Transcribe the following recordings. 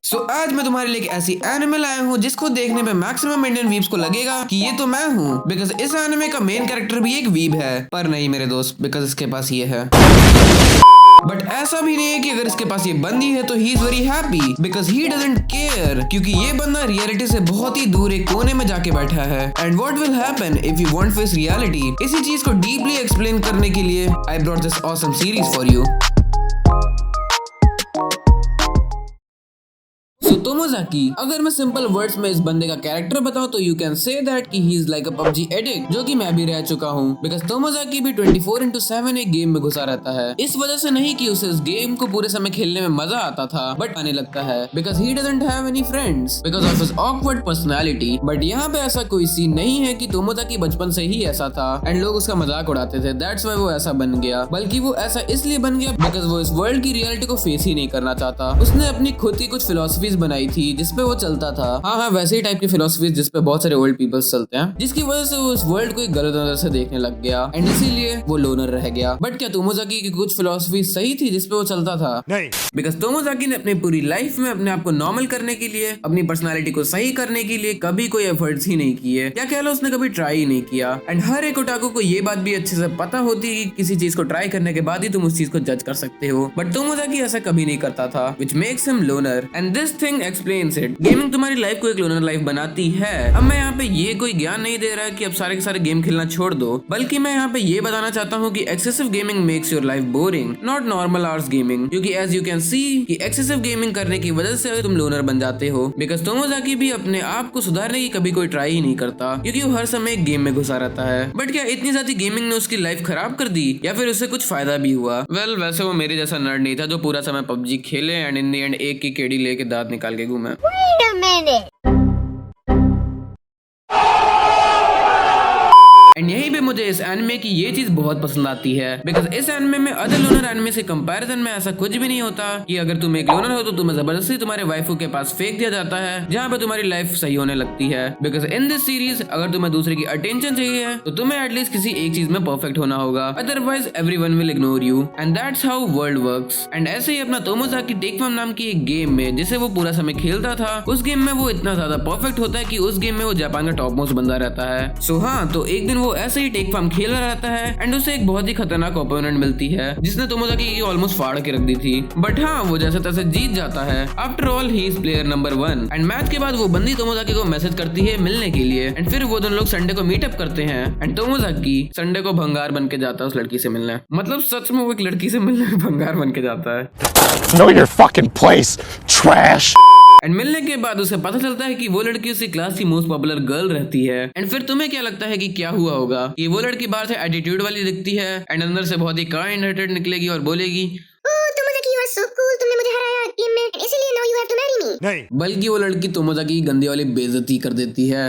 सो आज मैं तुम्हारे लिए एक ऐसी एनिमे लाया हूँ जिसको देखने में मैक्सिमम इंडियन वीब्स को लगेगा कि ये तो मैं हूँ, बिकॉज इस एनिमे का मेन कैरेक्टर भी एक वीब है। पर नहीं मेरे दोस्त, बिकॉज इसके पास ये है। बट ऐसा भी नहीं है कि अगर इसके पास ये बंदी है तो he is very happy, because he doesn't care, क्योंकि ये बंदा रियलिटी से बहुत ही दूर एक कोने में जाके बैठा है। And what will happen if you want face reality, इसी चीज को डीपली एक्सप्लेन करने के लिए I brought this awesome series for you. Tomozaki, अगर मैं सिंपल वर्ड्स में इस बंदे का कैरेक्टर बताऊं तो यू कैन से दैट कि he is like a PUBG addict, जो कि मैं भी रह चुका हूं। बिकॉज तोमोजाकी भी 24/7 एक गेम में घुसा रहता है। इस वजह से नहीं कि उसे इस गेम को पूरे समय खेलने में मजा आता था, बट आने लगता है because he doesn't have any friends because of his awkward personality. But यहाँ पे ऐसा कोई सीन नहीं है कि तोमोजाकी बचपन से ही ऐसा था एंड लोग उसका मजाक उड़ाते थे, दैट्स व्हाई वो ऐसा बन गया। बल्कि वो ऐसा इसलिए बन गया बिकॉज वो इस वर्ल्ड की रियलिटी को फेस ही नहीं करना चाहता। उसने अपनी खुद की कुछ फिलोसफीज बनाई थी जिसपे वो चलता था। हाँ, वैसे ही टाइप की फिलोसफीज जिसपे बहुत सारे ओल्ड पीपल्स चलते हैं, जिसकी वजह से वो इस वर्ल्ड को एक गलत नजर से देखने लग गया एंड इसीलिए वो लोनर रह गया। बट क्या तोमोजाकी की कुछ फिलोसफी सही थी जिसपे वो चलता था? नहीं, बिकॉज तोमोजाकी ने अपनी पूरी लाइफ में अपने आप को नॉर्मल करने के लिए, अपनी पर्सनालिटी को सही करने के लिए कभी कोई एफर्ट्स ही नहीं किए, या कह लो उसने कभी ट्राई ही नहीं किया। एंड हर एक ओटाकू को ये बात भी अच्छे से पता होती कि किसी चीज को ट्राई करने के बाद ही तुम उस चीज को जज कर सकते हो। बट तोमोजाकी ऐसा कभी नहीं करता था, which makes him loner and this thing explains it। Gaming तुम्हारी लाइफ को एक लोनर लाइफ बनाती है। अब मैं यहाँ पे ये कोई ज्ञान नहीं दे रहा कि अब सारे के सारे गेम खेलना छोड़ दो, बल्कि मैं यहाँ पे ये बताना चाहता हूँ कि excessive gaming makes your life boring, not normal hours gaming. क्योंकि एज यू कैन सी कि एक्सेसिव गेमिंग करने की वजह से तुम लोनर बन जाते हो। बिकॉज तोमोजाकी भी अपने आप को सुधारने की कभी कोई ट्राई ही नहीं करता, क्योंकि वो हर समय एक गेम में घुसा रहता है। बट क्या इतनी ज्यादा गेमिंग ने उसकी लाइफ खराब कर दी या फिर उससे कुछ फायदा भी हुआ? वेल, वैसे वो मेरे जैसा नर्ड नहीं था जो पूरा समय पबजी खेले एंड इन द एंड एक की केड़ी लेके दांत निकाल के घूमे। एंड यहीं पे मुझे इस एनिमे की ये चीज बहुत पसंद आती है, बिकॉज इस एनिमे में अदर लोनर एनिमे से कंपैरिजन में ऐसा कुछ भी नहीं होता कि अगर तुम एक लोनर हो तो तुम्हें जबरदस्ती तुम्हारे वाइफू के पास फेंक दिया जाता है, जहाँ पे तुम्हारी लाइफ सही होने लगती है। बिकॉज इन दिस सीरीज अगर तुम्हें दूसरे की अटेंशन चाहिए है तो तुम्हें एटलीस्ट किसी एक चीज में परफेक्ट होना होगा, otherwise everyone will ignore you and that's how world works. And ऐसे ही अपना तोमोजाकी टेकफम नाम की एक गेम में जिसे वो पूरा समय खेलता था, उस गेम में वो इतना ज्यादा परफेक्ट होता है कि उस गेम में वो जापान का टॉप मोस्ट बंदा रहता है। सो हाँ, तो एक दिन वो ऐसे ही टेक फार्म खेल रहा रहता है एंड उसे एक बहुत ही खतरनाक ओपोनेंट मिलती है जिसने तोमोजाकी की ऑलमोस्ट फाड़ के रख दी थी। बट हाँ, वो जैसे तैसे जीत जाता है। After all he is player number 1 and match के बाद वो बंदी तोमोजाकी को मैसेज करती है मिलने के लिए एंड फिर वो दोनों लोग संडे को मीटअप करते हैं एंड तोमोजाकी संडे को भंगार बन के जाता है उस लड़की से मिलने। मतलब सच में वो एक लड़की से मिलने भंगार बन के जाता है। Know your fucking place, trash! And मिलने के बाद उसे पता चलता है कि वो लड़की उसकी क्लास की मोस्ट पॉपुलर गर्ल रहती है। एंड फिर तुम्हें क्या लगता है कि क्या हुआ होगा? कि वो लड़की बाहर से एटीट्यूड वाली दिखती है एंड अंदर से बहुत ही काइंड हार्टेड निकलेगी और बोलेगी, Tomozaki you are so cool, तुमने मुझे हराया गेम में, इसीलिए now you have to marry me. नहीं, बल्कि वो लड़की तोमोजाकी की गंदी वाली बेइज्जती कर देती है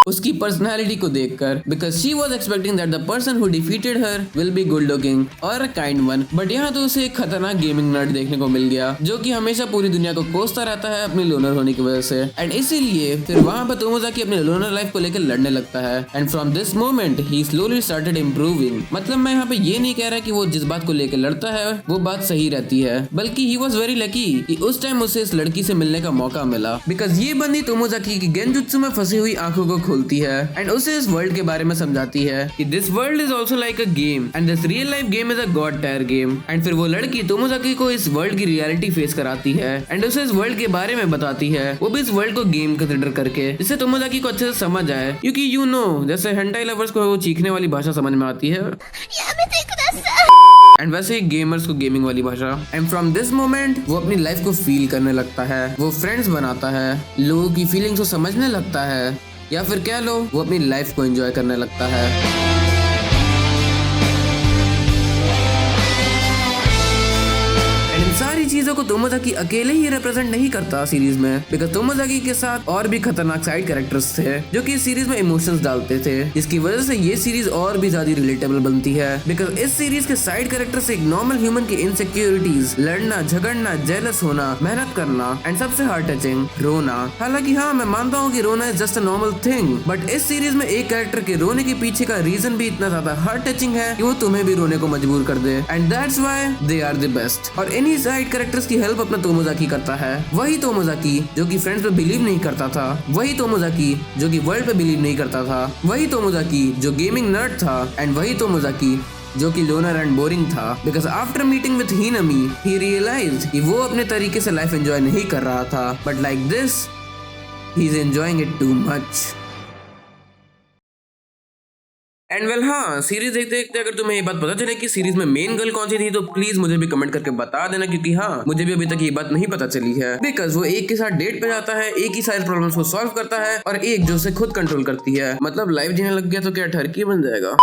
उसकी पर्सनालिटी को देखकर, because she was expecting that the person who defeated her will be good looking और काइंड वन। बट यहाँ तो उसे एक खतरनाक गेमिंग नर्ड देखने को मिल गया जो कि हमेशा पूरी दुनिया को कोसता रहता है अपनी लोनर होने की वजह से। एंड इसीलिए फिर वहाँ पर तोमोजाकी अपनी लोनर लाइफ को लेकर लड़ने लगता है and from this moment he slowly started improving. मतलब मैं यहाँ पे ये नहीं कह रहा कि वो जिस बात को लेकर लड़ता है वो बात सही रहती है, बल्कि ही वॉज वेरी लकी कि उस टाइम उसे इस लड़की से मिलने का मौका मिला। बिकॉज ये बंदी तोमोजाकी की गेंजुत्सु में फंसी हुई आंखों को खोलती है एंड उसे इस वर्ल्ड के बारे में समझाती है कि this world is also like a game and this real life game is a God tyre game. And फिर वो लड़की तोमोजाकी को इस वर्ल्ड की रियलिटी फेस कराती है एंड उसे इस वर्ल्ड के बारे में बताती है, वो भी इस वर्ल्ड को गेम कंसिडर करके, जिससे तोमोजाकी को अच्छे से समझ आए। क्योंकि यू नो जैसे हेंटाई लवर्स को वो चीखने वाली भाषा समझ में आती है एंड वैसे ही गेमर्स को गेमिंग वाली भाषा। एंड फ्रॉम दिस मोमेंट वो अपनी लाइफ को फील करने लगता है, वो फ्रेंड्स बनाता है, लोगों की फीलिंग्स को समझने लगता है, या फिर कह लो वो अपनी लाइफ को एंजॉय करने लगता है। सारी चीजों को तोमोजाकी अकेले ही रिप्रेजेंट नहीं करता सीरीज में, बिकॉज तोमोजाकी के साथ और भी खतरनाक साइड कैरेक्टर्स थे जो कि इस सीरीज में इमोशंस डालते थे, जिसकी वजह से ये सीरीज और भी ज्यादा रिलेटेबल बनती है। बिकॉज इस सीरीज के साइड कैरेक्टर्स एक नॉर्मल ह्यूमन की इनसिक्योरिटीज, लड़ना झगड़ना, जेलस होना, मेहनत करना एंड सबसे हार्ट टचिंग रोना। हालांकि हाँ, मैं मानता हूँ कि रोना is just a normal thing, but इस सीरीज में एक कैरेक्टर के रोने के पीछे का रीजन भी इतना ज्यादा हार्ट टचिंग है कि वो तुम्हें भी रोने को मजबूर कर दे and that's why they are the best. और इन्हीं साइड साइड कैरेक्टर्स की हेल्प अपना तोमोजाकी करता है। वही तोमोजाकी जो कि फ्रेंड्स पे बिलीव नहीं करता था, वही तोमोजाकी जो कि वर्ल्ड पे बिलीव नहीं करता था, वही तोमोजाकी जो गेमिंग नर्ड था, एंड वही तोमोजाकी जो कि लोनर एंड बोरिंग था। Because after meeting with Hinami he realized कि वो अपने तरीके से लाइफ एंजॉय नहीं कर रहा था, but like this he is enjoying it too much. And well हाँ, सीरीज देखते देखते अगर तुम्हें ये बात पता चले कि सीरीज में मेन गर्ल कौन सी थी तो प्लीज मुझे भी कमेंट करके बता देना, क्योंकि हाँ मुझे भी अभी तक ये बात नहीं पता चली है। बिकॉज वो एक के साथ डेट पे जाता है, एक ही सारे प्रॉब्लम्स को सॉल्व करता है, और एक जो उसे खुद कंट्रोल करती है। मतलब लाइफ जीने लग गया तो क्या ठरकी बन जाएगा।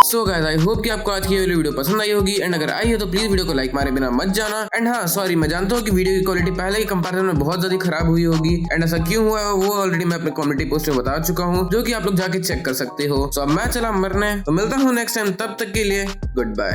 सो गाइस, आई होप कि आपको आज की ये वीडियो पसंद आई होगी, एंड अगर आई हो तो प्लीज वीडियो को लाइक मारे बिना मत जाना। एंड हाँ सॉरी, मैं जानता हूँ कि वीडियो की क्वालिटी पहले के कंपैरिजन में बहुत ज्यादा खराब हुई होगी, एंड ऐसा क्यों हुआ है वो ऑलरेडी मैं अपने कम्युनिटी पोस्ट में बता चुका हूँ, जो कि आप लोग जाके चेक कर सकते हो। सो अब मैं चला मरने, तो मिलता हूँ नेक्स्ट टाइम, तब तक के लिए गुड बाय।